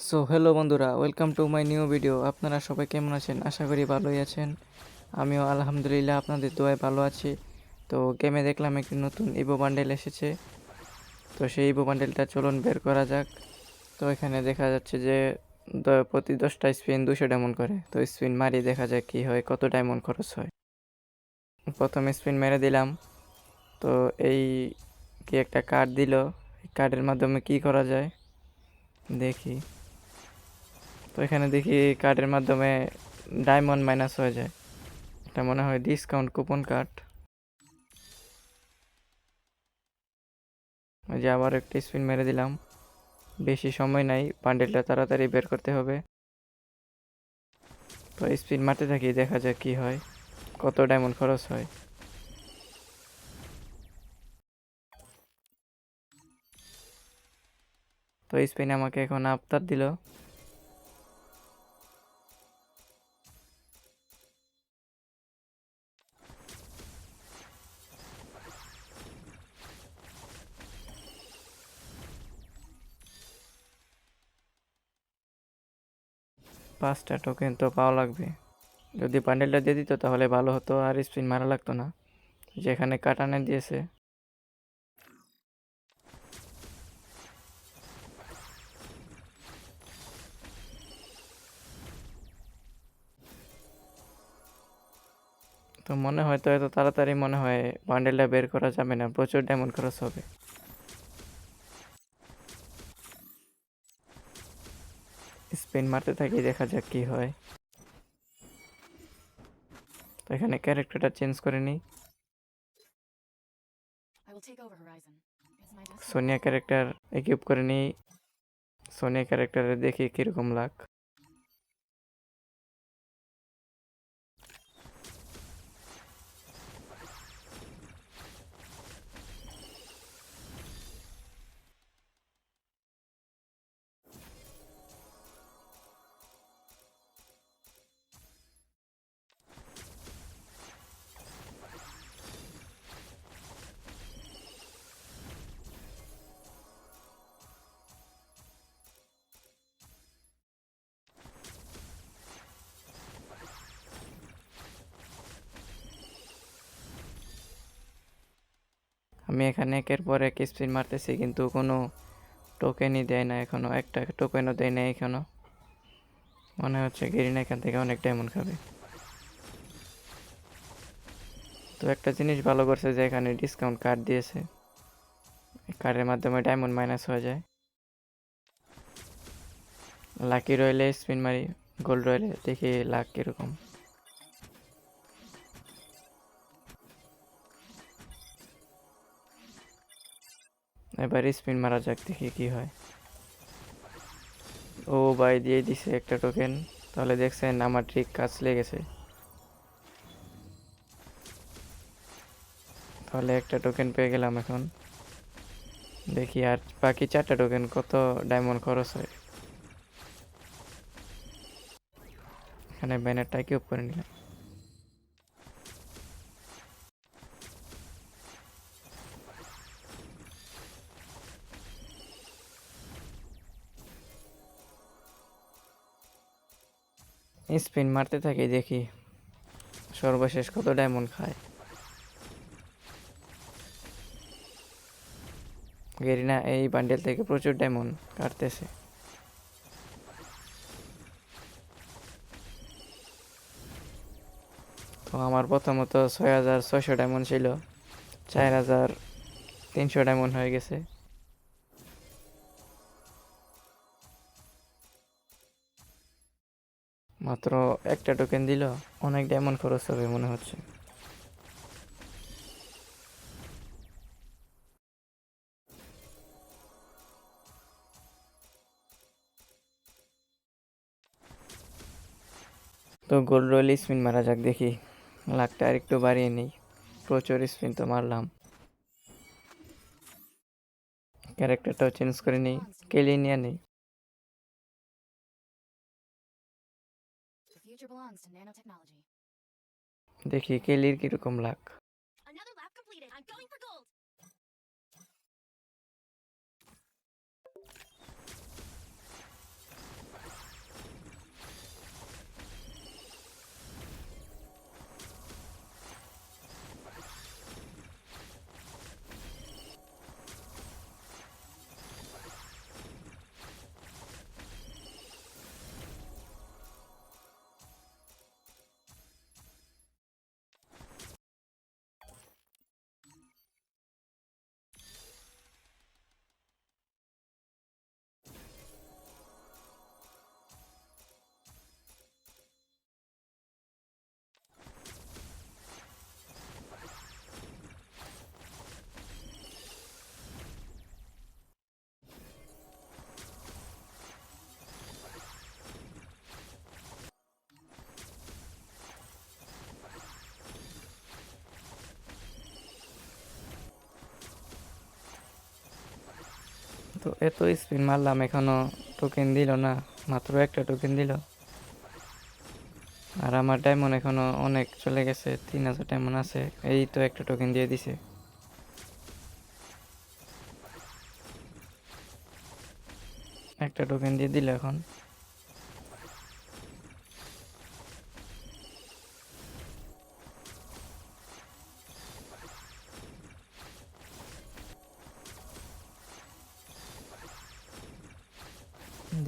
So hello বন্ধুরা, welcome to my new video. আপনারা সবাই কেমন আছেন? আশা করি ভালোই আছেন। আমিও আলহামদুলিল্লাহ আপনাদের দোয়ায় ভালো আছি। তো গেমে দেখলাম একটি নতুন ইভো বান্ডেল এসেছে। তো সেই ইভো বান্ডেলটা চলুন বের করা যাক। তো এখানে দেখা যাচ্ছে যে প্রতি 10টা স্পিন 200 ডায়মন্ড করে। তো স্পিন মারি দেখা যাক কী হয়, কত ডায়মন্ড খরচ হয়। প্রথম স্পিন মেরে দিলাম। তো এই কি একটা কার্ড দিল, এই কার্ডের মাধ্যমে কি করা যায় দেখি। তো এখানে দেখি কার্ডের মাধ্যমে ডায়মন্ড মাইনাস হয়ে যায়। এটা মনে হয় ডিসকাউন্ট কুপন কার্ড। ওই যে আবার একটা স্পিন মেরে দিলাম। বেশি সময় নাই, বান্ডেলটা তাড়াতাড়ি বের করতে হবে। তো স্পিন মারতে থাকি, দেখা যাক কি হয়, কত ডায়মন্ড খরচ হয়। তো স্পিন আমাকে এখন আফতার দিল। পাঁচটা টোকেন তো পাওয়া লাগবে। যদি বান্ডেলটা দিয়ে দিত তাহলে ভালো হতো, আর স্পিন মারা লাগতো না। যেখানে কাটানে দিয়েছে। তো মনে হয় তো এত তাড়াতাড়ি মনে হয় বান্ডেলটা বের করা যাবে না, প্রচুর ডায়মন্ড খরচ হবে। স্পিন মারতে থাকি, দেখা যাক কি হয়। তো এখানে ক্যারেক্টারটা চেঞ্জ করে নিই। সোনিয়া ক্যারেক্টার ইকুইপ করে নিই। সোনিয়া ক্যারেক্টারে দেখি কীরকম লাগ। আমি এখানে একের পর এক স্পিন মারতেছি, কিন্তু কোনো টোকেনই দেয় না এখনো, একটা টোকেনও দেয় না এখনো। মনে হচ্ছে গেরিনা এখান থেকে অনেক ডায়মন্ড খাবে। তো একটা জিনিস ভালো করছে যে এখানে ডিসকাউন্ট কার্ড দিয়েছে, কার্ডের মাধ্যমে ডায়মন্ড মাইনাস হয়ে যায়। লাকি রয়েলে স্পিন মারি, গোল্ড রয়েলে দেখি লাক কীরকম। এবার স্পিন মারা যাক, দেখি কি হয়। ও ভাই, দিয়ে দিছে একটা টোকেন। তাহলে দেখছেন আমার ট্রিক কাজ লেগেছে। তাহলে একটা টোকেন পেয়ে গেলাম এখন। দেখি আর বাকি 4টা টোকেন কত ডায়মন্ড খরচ হয়। এখানে ব্যানারটা কিউব করে নিলাম। স্পিন মারতে থাকি, দেখি সর্বশেষ কত ডায়মন্ড খায়। গেরিনা এই বান্ডেল থেকে প্রচুর ডায়মন্ড কাটতেছে। তো আমার প্রথমত 6600 ডায়মন্ড ছিল, 4300 ডায়মন্ড হয়ে গেছে। মাত্র একটা টোকেন দিল, অনেক ডায়মন্ড খরচ হবে মনে হচ্ছে। তো গোল্ড রয়েল স্পিন মারা যাক, দেখি লাখটা আর একটু বাড়িয়ে নিই। প্রচুর স্পিন তো মারলাম। ক্যারেক্টারটাও চেঞ্জ করে নিই, কেলি নিয়ে নিই। দেখি কেলির কিরকম লাখ। তো এত স্পিন মারলাম এখনো টোকেন দিল না, মাত্র একটা টোকেন দিল। আর আমার ডায়মন্ড এখনো অনেক চলে গেছে, 3000 ডায়মন্ড আছে। এই তো একটা টোকেন দিয়ে দিছে। একটা টোকেন দিয়ে দিল এখন।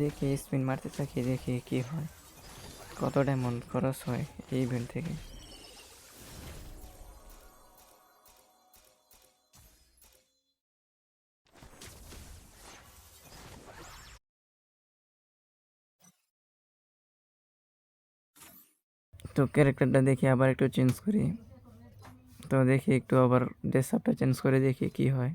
দেখি স্পিন মারতে থাকি, দেখি কি হয়, কত ডায়মন্ড খরচ হয় এই ইভেন্ট থেকে। তো ক্যারেক্টারটা দেখি আবার একটু চেঞ্জ করি। তো দেখি একটু আবার ড্রেস আপটা চেঞ্জ করে দেখি কি হয়।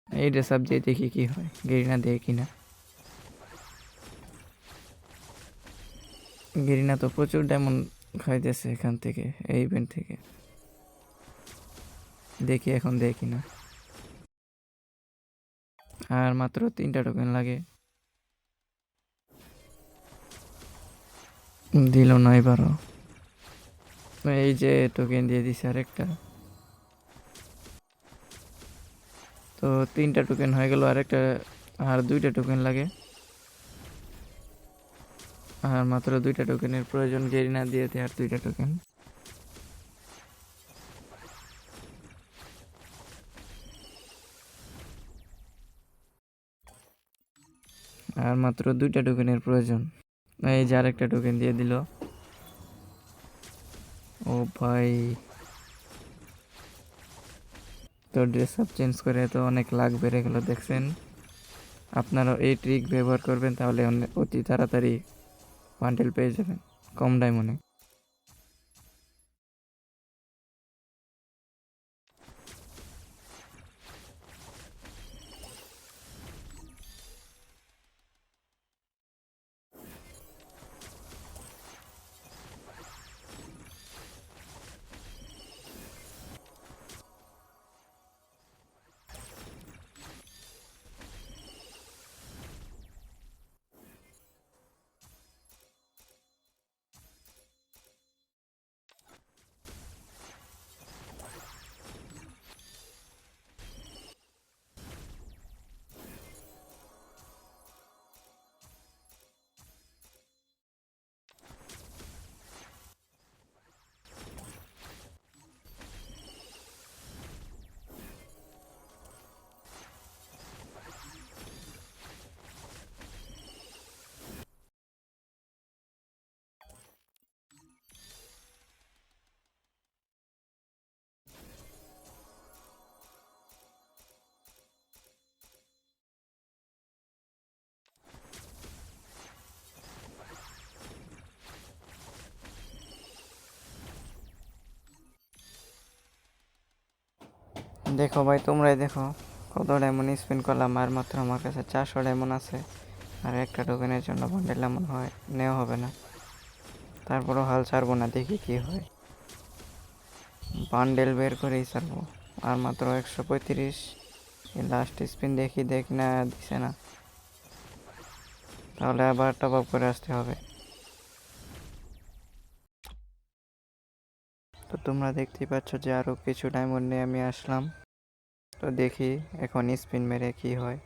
এই ড্রেস আপ দিয়ে দেখি কি হয়, গেরিনা দেয় কিনা। গেরিনা তো প্রচুর ডায়মন্ড খাইতেছে এখান থেকে, এই ইভেন্ট থেকে। দেখি এখন দেয় কিনা। আর মাত্র 3টা টোকেন লাগে। দিল না এবারও। এই যে টোকেন দিয়ে দিছে আরেকটা। তো 3টা টোকেন হয়ে গেল, আরেকটা আর 2টা টোকেন লাগে। আর মাত্র 2টা টোকেনের প্রয়োজন, গেরিনা দিয়েতে আর 2টা টোকেন। আর মাত্র 2টা টোকেনের প্রয়োজন। এই যে আরেকটা টোকেন দিয়ে দিল। ও ভাই, তো ড্রেস আপ চেঞ্জ করে তো অনেক লাখ বেড়ে গেল, দেখছেন। আপনারাও এই ট্রিক ব্যবহার করবেন, তাহলে অতি তাড়াতাড়ি বান্ডেল পেয়ে যাবেন কম ডায়মন্ডে। দেখো ভাই, তোমরাই দেখো কত ডায়মন্ড স্পিন করলাম, আর মাত্র আমার কাছে 400 ডায়মন্ড আছে। আর একটা টোকেনের জন্য বান্ডেল এমন হয় নেওয়া হবে না। তারপরও হাল ছাড়বো না, দেখি কি হয়। বান্ডেল বের করেই ছাড়বো। আর মাত্র 135। লাস্ট স্পিন দেখি, দেখ না দিছে না, তাহলে আবার টপ আপ করে আসতে হবে। তো তোমরা দেখতেই পাচ্ছ যে আরও কিছু ডায়মন্ড নিয়ে আমি আসলাম। তো দেখি এখন স্পিন মেরে কি হয়।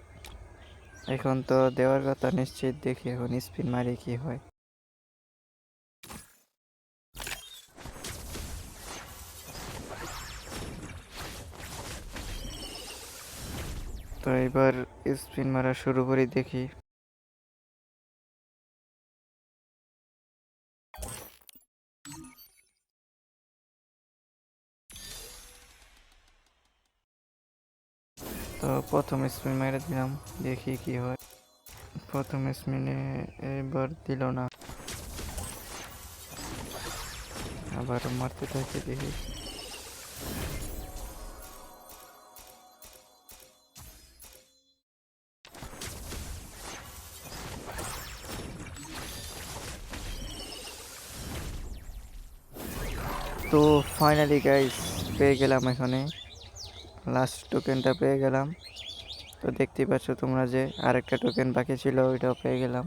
এখন তো দেওয়ার কথা নিশ্চিত, দেখি এখন স্পিন মারি কি হয়। তো এবার স্পিন মারা শুরু করি, দেখি। তো প্রথম স্পিন মেরে দিলাম, দেখি কি হয়। প্রথম স্পিনে এবার দিল না, আবার মারতে থাকি, দেখি। তো ফাইনালি গাইস পেয়ে গেলাম, এখানে লাস্ট টোকেনটা পেয়ে গেলাম। তো দেখতেই পাচ্ছ তোমরা যে আরেকটা টোকেন বাকি ছিল, ওইটাও পেয়ে গেলাম।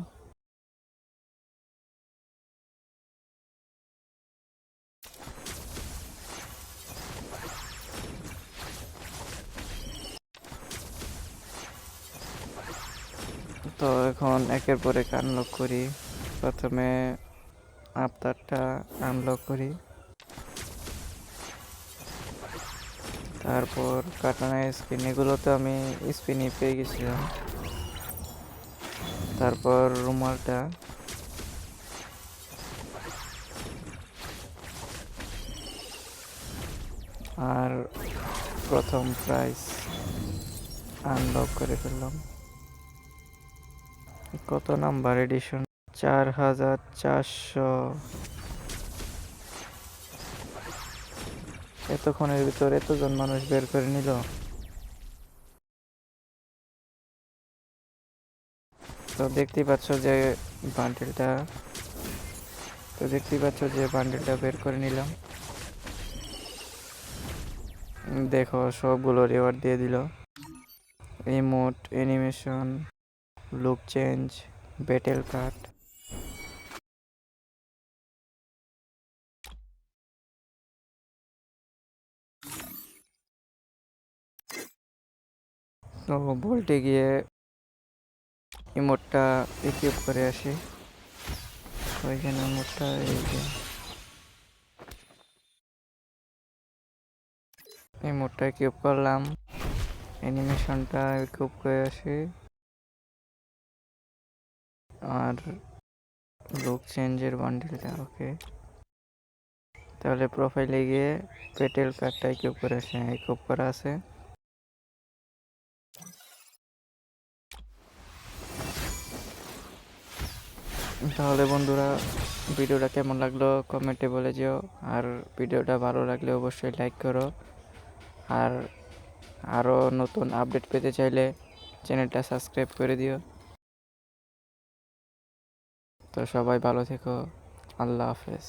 তো এখন একের পর এক আনলক করি। প্রথমে আফতারটা আনলক করি, তারপর কাটানা স্পিন, এগুলো তো আমি স্পিনই পেয়ে গেছিলাম। তারপর রুমালটা, আর প্রথম প্রাইজ আনলক করে ফেললাম। কত নাম্বার এডিশন? 4400। এতক্ষণের ভিতর এতজন মানুষ বের করে নিল। তো দেখতেই পাচ্ছ যে বান্ডেলটা বের করে নিলাম। দেখো সবগুলো রিওয়ার্ড দিয়ে দিল। Emote, animation, look change, battle card. তো বলতে গিয়ে ইমোটটা ইকুইপ করে আসি। ওইখানে ইমোটটা এই যে ইমোটটা ইকুইপ করলাম, অ্যানিমেশনটা ইকুইপ করে আসি, আর লুক চেঞ্জের বান্ডেলটা ওকে। তাহলে প্রোফাইলে গিয়ে পেটেল কার্ডটা ইকুইপ করে আসি। ইকুইপ করা আছে। তাহলে বন্ধুরা, ভিডিওটা কেমন লাগলো কমেন্টে বলে যেও, আর ভিডিওটা ভালো লাগলে অবশ্যই লাইক করো, আর আরও নতুন আপডেট পেতে চাইলে চ্যানেলটা সাবস্ক্রাইব করে দিও। তো সবাই ভালো থেকো, আল্লাহ হাফেজ।